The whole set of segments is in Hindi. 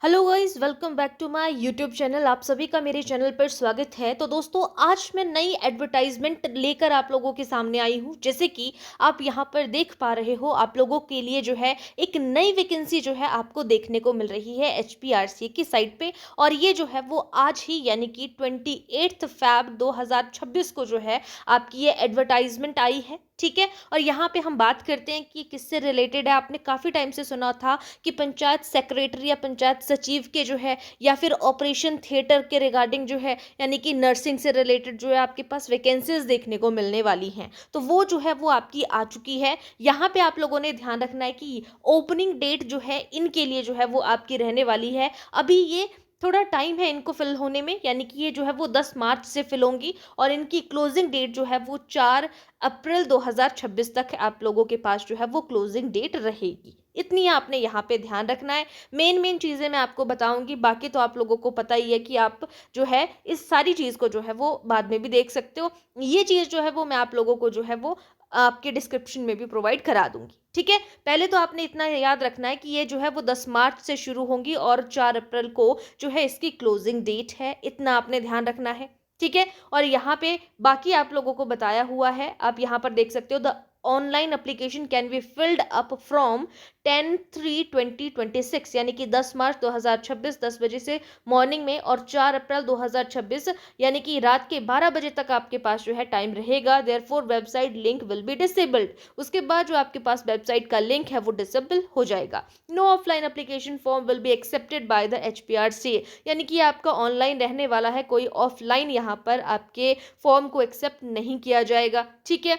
Hello guys, welcome back to my YouTube channel. आप सभी का मेरे चैनल पर स्वागत है। तो दोस्तों, आज मैं नई एडवर्टाइजमेंट लेकर आप लोगों के सामने आई हूँ। जैसे कि आप यहाँ पर देख पा रहे हो, आप लोगों के लिए जो है एक नई वैकेंसी जो है आपको देखने को मिल रही है HPRC की साइट पे। और ये जो है वो आज ही यानी कि 28 फरवरी 2026 को जो है आपकी ये एडवर्टाइजमेंट आई है। ठीक है, और यहाँ पे हम बात करते हैं कि किससे रिलेटेड है। आपने काफ़ी टाइम से सुना था कि पंचायत सेक्रेटरी या पंचायत सचिव के जो है या फिर ऑपरेशन थिएटर के रिगार्डिंग जो है यानी कि नर्सिंग से रिलेटेड जो है आपके पास वैकेंसीज देखने को मिलने वाली हैं। तो वो जो है वो आपकी आ चुकी है। यहाँ पे आप लोगों ने ध्यान रखना है कि ओपनिंग डेट जो है इनके लिए जो है वो आपकी रहने वाली है। अभी ये थोड़ा टाइम है इनको फिल होने में, यानी कि ये जो है वो 10 मार्च से फिल होंगी और इनकी क्लोजिंग डेट जो है वो 4 अप्रैल 2026 तक आप लोगों के पास जो है वो क्लोजिंग डेट रहेगी। इतनी आपने यहाँ पे ध्यान रखना है। मेन चीज़ें मैं आपको बताऊंगी, बाकी तो आप लोगों को पता ही है कि आप जो है इस सारी चीज़ को जो है वो बाद में भी देख सकते हो। ये चीज़ जो है वो मैं आप लोगों को जो है वो आपके डिस्क्रिप्शन में भी प्रोवाइड करा दूंगी। ठीक है, पहले तो आपने इतना याद रखना है कि ये जो है वो 10 मार्च से शुरू होंगी और 4 अप्रैल को जो है इसकी क्लोजिंग डेट है। इतना आपने ध्यान रखना है। ठीक है, और यहाँ पे बाकी आप लोगों को बताया हुआ है, आप यहाँ पर देख सकते हो। The online application can be filled up from 10/3/2026 यानी कि 10 मार्च 2026 10 बजे से मॉर्निंग में और 4 अप्रैल 2026 यानी कि रात के 12 बजे तक आपके पास जो है टाइम रहेगा। Therefore website link will be disabled. उसके बाद जो आपके पास वेबसाइट का लिंक है वो डिसेबल हो जाएगा। No offline application form will be accepted by the HPRC यानी कि आपका ऑनलाइन रहने वाला है, कोई ऑफलाइन यहाँ पर आपके फॉर्म को एक्सेप्ट नहीं किया जाएगा। ठीक है,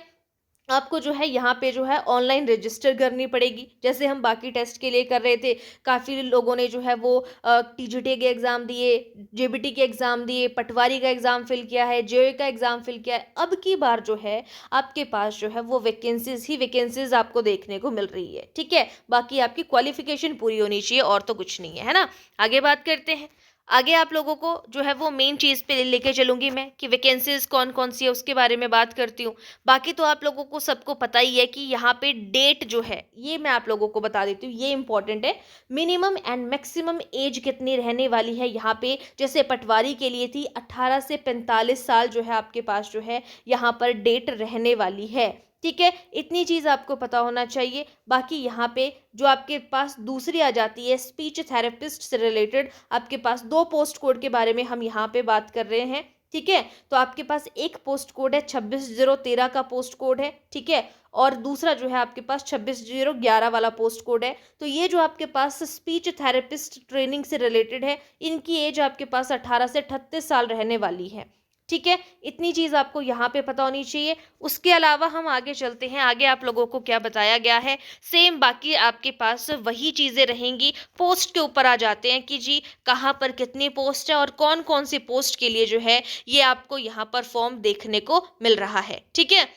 आपको जो है यहाँ पे जो है ऑनलाइन रजिस्टर करनी पड़ेगी, जैसे हम बाकी टेस्ट के लिए कर रहे थे। काफ़ी लोगों ने जो है वो TGT के एग्ज़ाम दिए, JBT के एग्ज़ाम दिए, पटवारी का एग्ज़ाम फिल किया है, JOE का एग्ज़ाम फिल किया है। अब की बार जो है आपके पास जो है वो वैकेंसीज आपको देखने को मिल रही है। ठीक है, बाकी आपकी क्वालिफिकेशन पूरी होनी चाहिए और तो कुछ नहीं है ना। आगे बात करते हैं। आगे आप लोगों को जो है वो मेन चीज़ पे लेके चलूंगी मैं कि वैकेंसीज कौन कौन सी है उसके बारे में बात करती हूँ। बाकी तो आप लोगों को सबको पता ही है कि यहाँ पे डेट जो है ये मैं आप लोगों को बता देती हूँ, ये इंपॉर्टेंट है। मिनिमम एंड मैक्सिमम एज कितनी रहने वाली है यहाँ पे, जैसे पटवारी के लिए थी 18 से 45 साल जो है आपके पास जो है यहाँ पर डेट रहने वाली है। ठीक है, इतनी चीज़ आपको पता होना चाहिए। बाकी यहाँ पे जो आपके पास दूसरी आ जाती है स्पीच थेरेपिस्ट से रिलेटेड, आपके पास 2 पोस्ट कोड के बारे में हम यहाँ पे बात कर रहे हैं। ठीक है, तो आपके पास एक पोस्ट कोड है 26/013 का पोस्ट कोड है। ठीक है, और दूसरा जो है आपके पास 26/011 वाला पोस्ट कोड है। तो ये जो आपके पास स्पीच थेरेपिस्ट ट्रेनिंग से रिलेटेड है, इनकी एज आपके पास 18 से 38 साल रहने वाली है। ठीक है, इतनी चीज़ आपको यहाँ पे पता होनी चाहिए। उसके अलावा हम आगे चलते हैं। आगे आप लोगों को क्या बताया गया है, सेम बाकी आपके पास वही चीज़ें रहेंगी। पोस्ट के ऊपर आ जाते हैं कि जी कहाँ पर कितनी पोस्ट है और कौन कौन सी पोस्ट के लिए जो है ये आपको यहाँ पर फॉर्म देखने को मिल रहा है। ठीक है,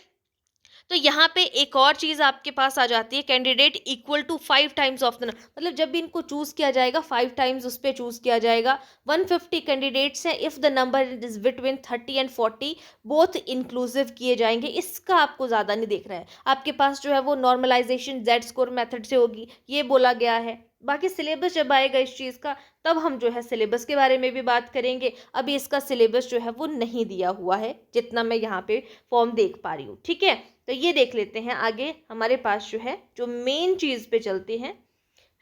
तो यहाँ पे एक और चीज़ आपके पास आ जाती है, candidate equal to 5 times of the, मतलब जब भी इनको चूज़ किया जाएगा 5 टाइम्स उस पर चूज़ किया जाएगा। 150 कैंडिडेट्स हैं, if the number is between 30 and 40 both inclusive किए जाएंगे। इसका आपको ज़्यादा नहीं देख रहा है, आपके पास जो है वो नॉर्मलाइजेशन जेड स्कोर मेथड से होगी, ये बोला गया है। बाकी सिलेबस जब आएगा इस चीज़ का तब हम जो है सिलेबस के बारे में भी बात करेंगे। अभी इसका सिलेबस जो है वो नहीं दिया हुआ है, जितना मैं यहाँ पे फॉर्म देख पा रही हूँ। ठीक है, तो ये देख लेते हैं। आगे हमारे पास जो है जो मेन चीज़ पे चलते हैं,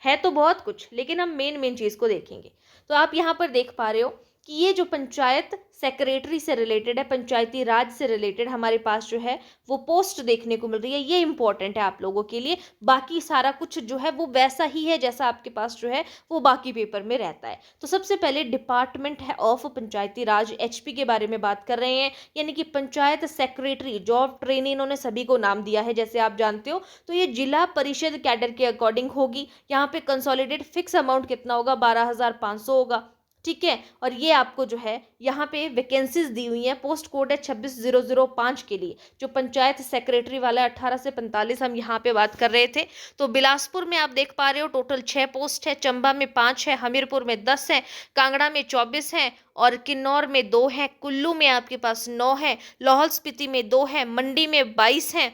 है तो बहुत कुछ लेकिन हम मेन चीज़ को देखेंगे। तो आप यहाँ पर देख पा रहे हो कि ये जो पंचायत सेक्रेटरी से रिलेटेड है, पंचायती राज से रिलेटेड हमारे पास जो है वो पोस्ट देखने को मिल रही है। ये इंपॉर्टेंट है आप लोगों के लिए। बाकी सारा कुछ जो है वो वैसा ही है जैसा आपके पास जो है वो बाकी पेपर में रहता है। तो सबसे पहले डिपार्टमेंट है ऑफ पंचायती राज HP के बारे में बात कर रहे हैं, यानी कि पंचायत सेक्रेटरी जॉब ट्रेनी इन्होंने सभी को नाम दिया है जैसे आप जानते हो। तो ये जिला परिषद कैडर के अकॉर्डिंग होगी। यहाँ पे कंसोलिडेट फिक्स अमाउंट कितना होगा, 12,500 होगा। ठीक है, और ये आपको जो है यहाँ पे वैकेंसीज दी हुई हैं। पोस्ट कोड है 26/005 के लिए, जो पंचायत सेक्रेटरी वाला 18 से 45 हम यहाँ पे बात कर रहे थे। तो बिलासपुर में आप देख पा रहे हो टोटल 6 पोस्ट है, चंबा में 5 है, हमीरपुर में 10 है, कांगड़ा में 24 है और किन्नौर में 2 है, कुल्लू में आपके पास 9 है, लाहौल स्पीति में 2 है, मंडी में 22 है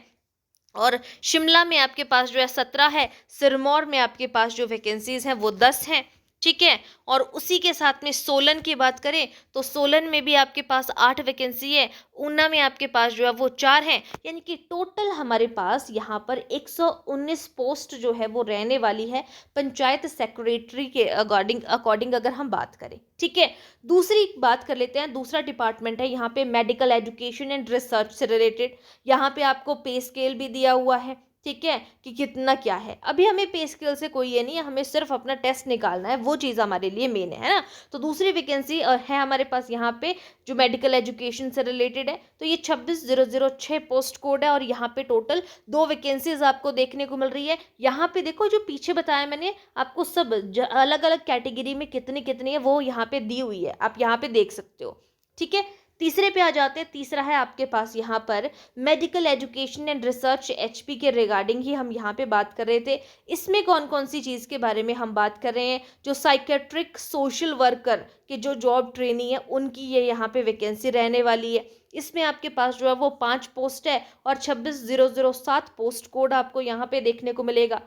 और शिमला में आपके पास जो है 17 है, सिरमौर में आपके पास जो वैकेंसीज हैं वो 10 हैं। ठीक है। और उसी के साथ में सोलन की बात करें तो सोलन में भी आपके पास 8 वैकेंसी है, ऊना में आपके पास जो है वो 4 हैं, यानी कि टोटल हमारे पास यहाँ पर 119 पोस्ट जो है वो रहने वाली है पंचायत सेक्रेटरी के अकॉर्डिंग अकॉर्डिंग अगर हम बात करें। ठीक है। दूसरी बात कर लेते हैं, दूसरा डिपार्टमेंट है यहाँ पे मेडिकल एजुकेशन एंड रिसर्च से रिलेटेड। यहाँ पे आपको पे स्केल भी दिया हुआ है, ठीक है, कि कितना क्या है। अभी हमें पे स्केल से कोई ये नहीं है, हमें सिर्फ अपना टेस्ट निकालना है, वो चीज़ हमारे लिए मेन है ना। तो दूसरी वैकेंसी है हमारे पास यहाँ पे जो मेडिकल एजुकेशन से रिलेटेड है, तो ये 26,006 पोस्ट कोड है और यहाँ पे टोटल 2 वैकेंसीज आपको देखने को मिल रही है। यहाँ पे देखो जो पीछे बताया मैंने आपको सब अलग अलग कैटेगरी में कितनी कितनी है वो यहाँ पे दी हुई है, आप यहाँ पे देख सकते हो। ठीक है। तीसरे पे आ जाते हैं। तीसरा है आपके पास यहाँ पर medical education and research HP के रिगार्डिंग ही हम यहाँ पे बात कर रहे थे। इसमें कौन कौन सी चीज़ के बारे में हम बात कर रहे हैं, जो साइकेट्रिक सोशल वर्कर के जो जॉब ट्रेनी है उनकी ये यहाँ पे वैकेंसी रहने वाली है। इसमें आपके पास जो है वो 5 पोस्ट है और 26,007 पोस्ट कोड आपको यहाँ पे देखने को मिलेगा।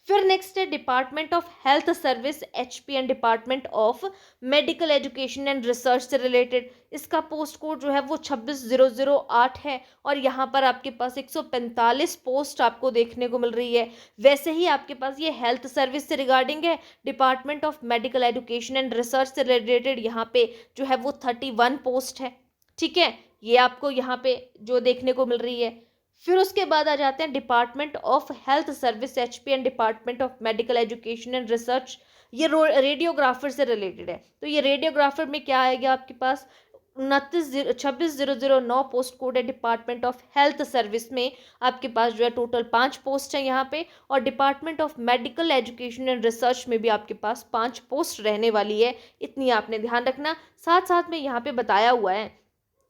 फिर नेक्स्ट है department of health service HP and department of medical education and research से रिलेटेड। इसका पोस्ट कोड जो है वो 26,008 है और यहाँ पर आपके पास 145 पोस्ट आपको देखने को मिल रही है। वैसे ही आपके पास ये हेल्थ सर्विस से रिगार्डिंग है, department of medical education and research से रिलेटेड यहाँ पे जो है वो 31 पोस्ट है। ठीक है, ये आपको यहाँ पे जो देखने को मिल रही है। फिर उसके बाद आ जाते हैं department of health service HP and department of medical education and research, ये रेडियोग्राफर से रिलेटेड है। तो ये रेडियोग्राफर में क्या आएगा आपके पास 26,009 पोस्ट कोड है डिपार्टमेंट ऑफ हेल्थ सर्विस में। आपके पास जो है टोटल 5 पोस्ट है यहाँ पे और department of medical education and research में भी आपके पास 5 पोस्ट रहने वाली है। इतनी आपने ध्यान रखना। साथ साथ में यहाँ पे बताया हुआ है,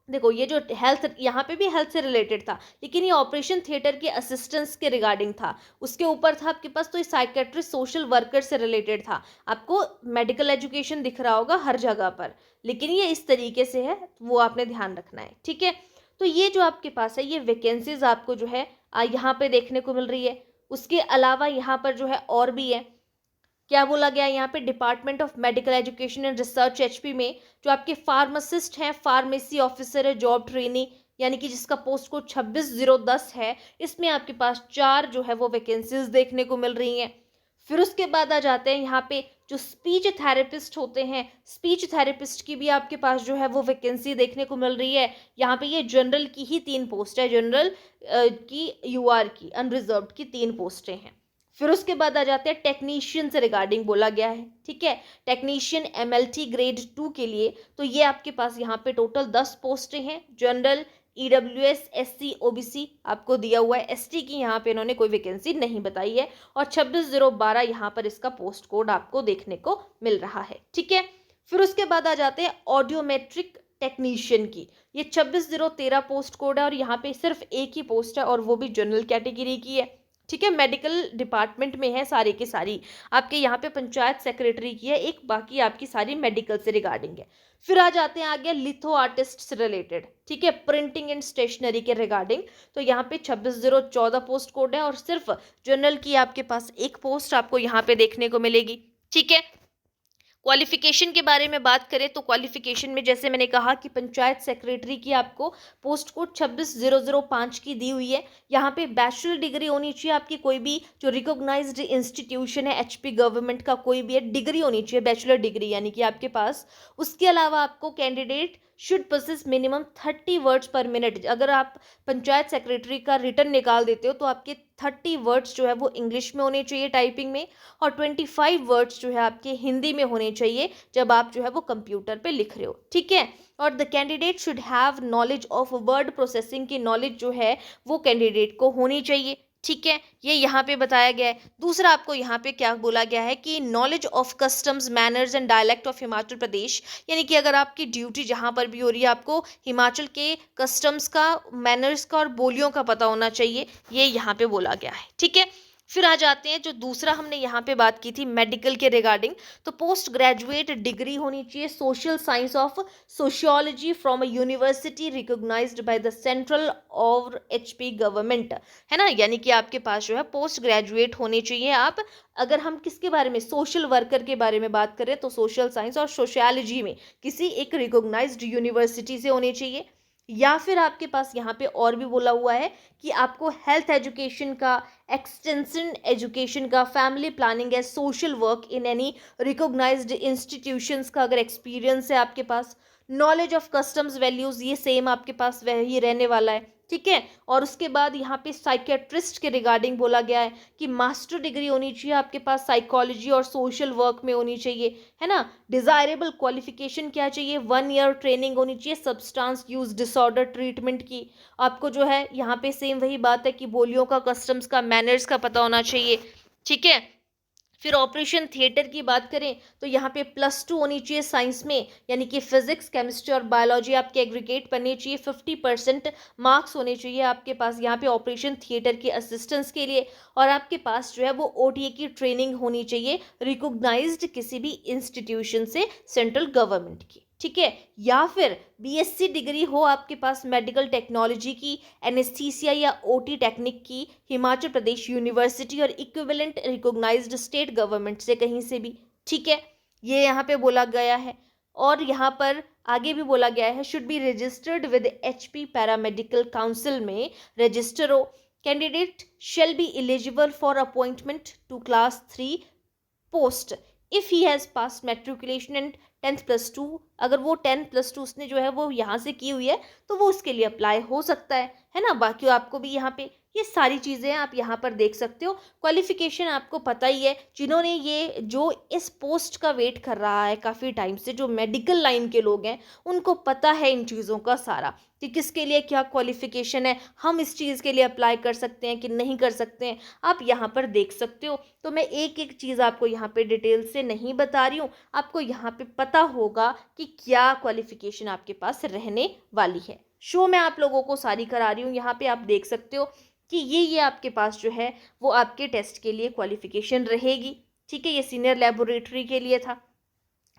देखो ये जो हेल्थ यहाँ पे भी हेल्थ से रिलेटेड था, लेकिन ये ऑपरेशन थिएटर के असिस्टेंट्स के रिगार्डिंग था, उसके ऊपर था आपके पास। तो ये साइकेट्रिस्ट सोशल वर्कर से रिलेटेड था। आपको मेडिकल एजुकेशन दिख रहा होगा हर जगह पर, लेकिन ये इस तरीके से है, वो आपने ध्यान रखना है। ठीक है। तो ये जो आपके पास है ये वैकेंसीज आपको जो है यहाँ पे देखने को मिल रही है। उसके अलावा यहाँ पर जो है और भी है, क्या बोला गया यहाँ पे department of medical education and research HP में जो आपके फार्मासिस्ट हैं, फार्मेसी ऑफिसर है, जॉब ट्रेनी, यानी कि जिसका पोस्ट कोड 26,010 है, इसमें आपके पास 4 जो है वो वैकेंसीज देखने को मिल रही हैं। फिर उसके बाद आ जाते हैं यहाँ पे जो स्पीच थेरेपिस्ट होते हैं, स्पीच थेरेपिस्ट की भी आपके पास जो है वो वैकेंसी देखने को मिल रही है। यहाँ पे ये जनरल की ही 3 पोस्ट है, जनरल की यूआर की अनरिजर्व्ड की 3 पोस्टें हैं। फिर उसके बाद आ जाते हैं टेक्नीशियन से रिगार्डिंग बोला गया है। ठीक है, टेक्नीशियन एमएलटी ग्रेड 2 के लिए, तो ये आपके पास यहाँ पे टोटल 10 पोस्टें हैं। जनरल, ईडब्ल्यूएस, एससी, ओबीसी आपको दिया हुआ है। एसटी की यहाँ पे इन्होंने कोई वैकेंसी नहीं बताई है और 26,012 यहाँ पर इसका पोस्ट कोड आपको देखने को मिल रहा है। ठीक है। फिर उसके बाद आ जाते हैं ऑडियोमेट्रिक टेक्नीशियन की, ये 26,013 पोस्ट कोड है और यहाँ पे सिर्फ एक ही पोस्ट है और वो भी जनरल कैटेगरी की है। ठीक है, मेडिकल डिपार्टमेंट में है सारी की सारी। आपके यहाँ पे पंचायत सेक्रेटरी की है एक, बाकी आपकी सारी मेडिकल से रिगार्डिंग है। फिर आ जाते हैं आगे लिथो आर्टिस्ट से रिलेटेड। ठीक है, प्रिंटिंग एंड स्टेशनरी के रिगार्डिंग, तो यहाँ पे 26,014 पोस्ट कोड है और सिर्फ जनरल की आपके पास एक पोस्ट आपको यहाँ पे देखने को मिलेगी। ठीक है। क्वालिफिकेशन के बारे में बात करें तो क्वालिफिकेशन में जैसे मैंने कहा कि पंचायत सेक्रेटरी की आपको पोस्ट कोड 26,005 की दी हुई है। यहाँ पे बैचलर डिग्री होनी चाहिए आपकी, कोई भी जो रिकॉग्नाइज्ड इंस्टीट्यूशन है एचपी गवर्नमेंट का कोई भी है, डिग्री होनी चाहिए, बैचलर डिग्री यानी कि आपके पास। उसके अलावा आपको candidate should possess minimum 30 words per minute. अगर आप पंचायत सेक्रेटरी का रिटर्न निकाल देते हो तो आपके 30 वर्ड्स जो है वो इंग्लिश में होने चाहिए टाइपिंग में और 25 वर्ड्स जो है आपके हिंदी में होने चाहिए जब आप जो है वो कंप्यूटर पे लिख रहे हो। ठीक है। और the candidate should have knowledge of word processing की नॉलेज जो है वो कैंडिडेट को होनी चाहिए। ठीक है, ये यहाँ पे बताया गया है। दूसरा आपको यहाँ पे क्या बोला गया है कि knowledge of customs, manners and dialect of Himachal Pradesh, यानी कि अगर आपकी ड्यूटी जहाँ पर भी हो रही है आपको हिमाचल के कस्टम्स का, मैनर्स का और बोलियों का पता होना चाहिए, ये यहाँ पे बोला गया है। ठीक है। फिर आ जाते हैं जो दूसरा हमने यहाँ पे बात की थी मेडिकल के रिगार्डिंग, तो पोस्ट ग्रेजुएट डिग्री होनी चाहिए social science of sociology from a university recognised by the central और एचपी गवर्नमेंट, है ना। यानी कि आपके पास जो है पोस्ट ग्रेजुएट होने चाहिए आप। अगर हम किसके बारे में, सोशल वर्कर के बारे में बात करें तो सोशल साइंस और सोशियोलॉजी में किसी एक रिकॉग्नाइज्ड यूनिवर्सिटी से होने चाहिए। या फिर आपके पास यहाँ पे और भी बोला हुआ है कि आपको हेल्थ एजुकेशन का, एक्सटेंशन एजुकेशन का, फैमिली प्लानिंग है, social work in any recognised institutions का अगर एक्सपीरियंस है आपके पास, नॉलेज ऑफ कस्टम्स वैल्यूज ये सेम आपके पास वही रहने वाला है, ठीक है। और उसके बाद यहाँ पे साइकेट्रिस्ट के रिगार्डिंग बोला गया है कि मास्टर डिग्री होनी चाहिए आपके पास साइकोलॉजी और सोशल वर्क में होनी चाहिए, है ना। डिजायरेबल क्वालिफिकेशन क्या चाहिए, 1 ईयर ट्रेनिंग होनी चाहिए सब्सटेंस यूज डिसऑर्डर ट्रीटमेंट की। आपको जो है यहाँ पे सेम वही बात है कि बोलियों का, कस्टम्स का, मैनर्स का पता होना चाहिए, ठीक है। फिर ऑपरेशन थिएटर की बात करें तो यहाँ पे +2 होनी चाहिए साइंस में, यानी कि फिजिक्स, केमिस्ट्री और बायोलॉजी आपके एग्रीगेट बननी चाहिए, 50% मार्क्स होने चाहिए आपके पास यहाँ पे ऑपरेशन थिएटर के असिस्टेंस के लिए। और आपके पास जो है वो ओटीए की ट्रेनिंग होनी चाहिए रिकॉग्नाइज्ड किसी भी इंस्टीट्यूशन से, सेंट्रल गवर्नमेंट की, ठीक है। या फिर बीएससी डिग्री हो आपके पास मेडिकल टेक्नोलॉजी की, एनेस्थीसिया या ओटी टेक्निक की, हिमाचल प्रदेश यूनिवर्सिटी और इक्विवेलेंट रिकॉग्नाइज्ड स्टेट गवर्नमेंट से कहीं से भी, ठीक है। ये यहाँ पे बोला गया है। और यहाँ पर आगे भी बोला गया है should be registered with HP paramedical council में रजिस्टर हो। Candidate shall be eligible for appointment to class 3 post if he has pass matriculation and 10+2। अगर वो 10+2 उसने जो है वो यहाँ से की हुई है तो वो उसके लिए अप्लाई हो सकता है ना। बाकी आपको भी यहाँ पे ये सारी चीज़ें आप यहाँ पर देख सकते हो। क्वालिफिकेशन आपको पता ही है, जिन्होंने ये जो इस पोस्ट का वेट कर रहा है काफ़ी टाइम से, जो मेडिकल लाइन के लोग हैं उनको पता है इन चीज़ों का सारा कि किसके लिए क्या क्वालिफिकेशन है, हम इस चीज़ के लिए अप्लाई कर सकते हैं कि नहीं कर सकते हैं, आप यहाँ पर देख सकते हो। तो मैं एक एक चीज़ आपको यहाँ पे डिटेल से नहीं बता रही हूँ, आपको यहाँ पे पता होगा कि क्या क्वालिफिकेशन आपके पास रहने वाली है। शो मैं आप लोगों को सारी करा रही हूँ, यहाँ पे आप देख सकते हो कि ये आपके पास जो है वो आपके टेस्ट के लिए क्वालिफिकेशन रहेगी, ठीक है। ये सीनियर लेबोरेटरी के लिए था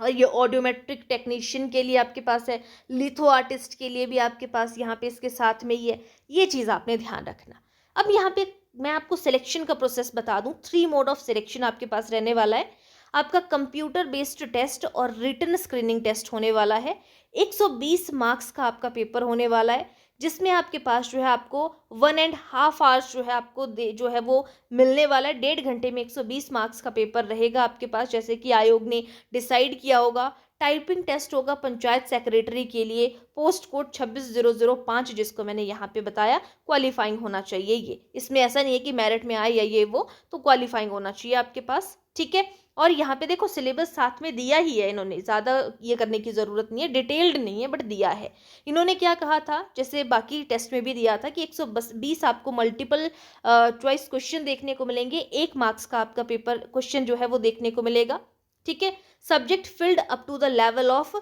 और ये ऑडियोमेट्रिक टेक्नीशियन के लिए आपके पास है, लिथो आर्टिस्ट के लिए भी आपके पास यहाँ पे इसके साथ में ही है। ये चीज़ आपने ध्यान रखना। अब यहाँ पे मैं आपको सिलेक्शन का प्रोसेस बता दूँ, 3 मोड ऑफ सिलेक्शन आपके पास रहने वाला है। आपका कंप्यूटर बेस्ड टेस्ट और रिटन स्क्रीनिंग टेस्ट होने वाला है। 120 मार्क्स का आपका पेपर होने वाला है, जिसमें आपके पास जो है आपको 1.5 आवर्स जो है आपको जो है वो मिलने वाला है। 1.5 घंटे में 120 मार्क्स का पेपर रहेगा आपके पास, जैसे कि आयोग ने डिसाइड किया होगा। टाइपिंग टेस्ट होगा पंचायत सेक्रेटरी के लिए, पोस्ट कोड 26005 जिसको मैंने यहाँ पे बताया, क्वालिफाइंग होना चाहिए ये। इसमें ऐसा नहीं है कि मेरिट में आए या ये वो, तो क्वालिफाइंग होना चाहिए आपके पास, ठीक है। और यहाँ पे देखो सिलेबस साथ में दिया ही है इन्होंने, ज़्यादा ये करने की ज़रूरत नहीं है, डिटेल्ड नहीं है बट दिया है। इन्होंने क्या कहा था, जैसे बाकी टेस्ट में भी दिया था कि 120 आपको मल्टीपल चॉइस क्वेश्चन देखने को मिलेंगे, 1 मार्क्स का आपका पेपर क्वेश्चन जो है वो देखने को मिलेगा, ठीक है। Subject filled up to the level of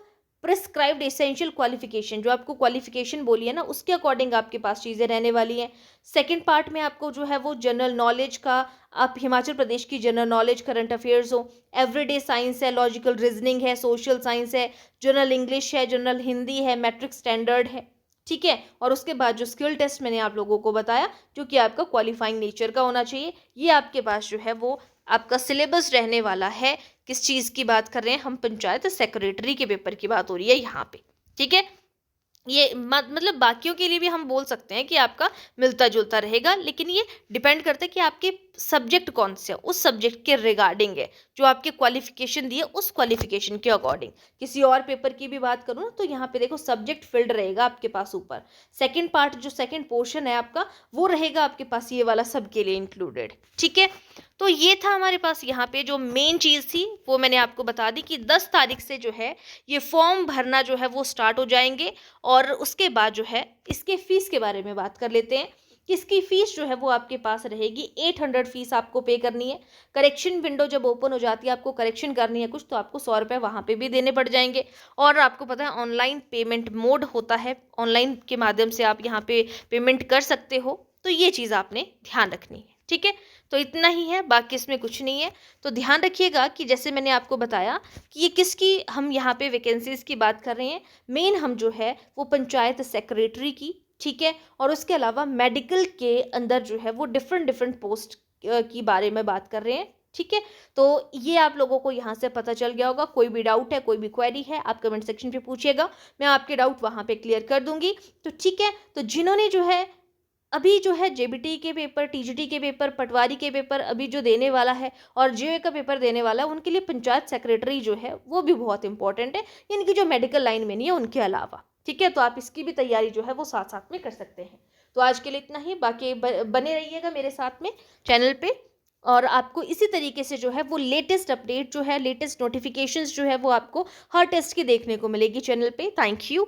prescribed essential qualification, जो आपको क्वालिफिकेशन बोली है ना उसके अकॉर्डिंग आपके पास चीज़ें रहने वाली हैं। सेकंड पार्ट में आपको जो है वो जनरल नॉलेज का, आप हिमाचल प्रदेश की जनरल नॉलेज, करंट अफेयर्स हो, एवरीडे साइंस है, लॉजिकल रीजनिंग है, सोशल साइंस है, जनरल इंग्लिश है, जनरल हिंदी है, मैट्रिक स्टैंडर्ड है, ठीक है। और उसके बाद जो स्किल टेस्ट मैंने आप लोगों को बताया जो कि आपका क्वालिफाइंग नेचर का होना चाहिए, ये आपके पास जो है वो आपका सिलेबस रहने वाला है। किस चीज़ की बात कर रहे हैं हम, पंचायत सेक्रेटरी के पेपर की बात हो रही है यहाँ पे, ठीक है। ये मतलब बाकियों के लिए भी हम बोल सकते हैं कि आपका मिलता जुलता रहेगा, लेकिन ये डिपेंड करता है कि आपके सब्जेक्ट कौन से, उस सब्जेक्ट के रिगार्डिंग है, जो आपके क्वालिफिकेशन दिए उस क्वालिफिकेशन के अकॉर्डिंग। किसी और पेपर की भी बात करूँ तो यहाँ पे देखो सब्जेक्ट फील्ड रहेगा आपके पास ऊपर, सेकंड पार्ट जो सेकंड पोर्शन है आपका वो रहेगा आपके पास ये वाला सबके लिए इंक्लूडेड, ठीक है। तो ये था हमारे पास यहाँ पे जो मेन चीज़ थी वो मैंने आपको बता दी कि 10 तारीख से जो है ये फॉर्म भरना जो है वो स्टार्ट हो जाएंगे। और उसके बाद जो है इसके फीस के बारे में बात कर लेते हैं कि इसकी फ़ीस जो है वो आपके पास रहेगी 800 फीस आपको पे करनी है। करेक्शन विंडो जब ओपन हो जाती है, आपको करेक्शन करनी है कुछ, तो आपको 100 रुपये वहाँ पे भी देने पड़ जाएंगे। और आपको पता है ऑनलाइन पेमेंट मोड होता है, ऑनलाइन के माध्यम से आप यहाँ पे पेमेंट कर सकते हो, तो ये चीज़ आपने ध्यान रखनी है। ठीक है, तो इतना ही है, बाकी इसमें कुछ नहीं है। तो ध्यान रखिएगा कि जैसे मैंने आपको बताया कि ये किसकी हम यहाँ पे वैकेंसीज़ की बात कर रहे हैं, मेन हम जो है वो पंचायत सेक्रेटरी की, ठीक है, और उसके अलावा मेडिकल के अंदर जो है वो डिफरेंट डिफरेंट पोस्ट की बारे में बात कर रहे हैं, ठीक है। तो ये आप लोगों को यहाँ से पता चल गया होगा। कोई भी डाउट है, कोई भी क्वेरी है, आप कमेंट सेक्शन पे पूछिएगा, मैं आपके डाउट वहाँ पे क्लियर कर दूंगी। तो ठीक है, तो जिन्होंने जो है अभी जो है जेबीटी के पेपर, टीजीटी के पेपर, पटवारी के पेपर अभी जो देने वाला है और जेईई का पेपर देने वाला है, उनके लिए पंचायत सेक्रेटरी जो है वो भी बहुत इंपॉर्टेंट है, इनकी जो मेडिकल लाइन में नहीं है उनके अलावा, ठीक है। तो आप इसकी भी तैयारी जो है वो साथ साथ में कर सकते हैं। तो आज के लिए इतना ही, बाकी बने रहिएगा मेरे साथ में चैनल पे, और आपको इसी तरीके से जो है वो लेटेस्ट अपडेट जो है, लेटेस्ट नोटिफिकेशंस जो है वो आपको हर टेस्ट की देखने को मिलेगी चैनल पे। Thank you.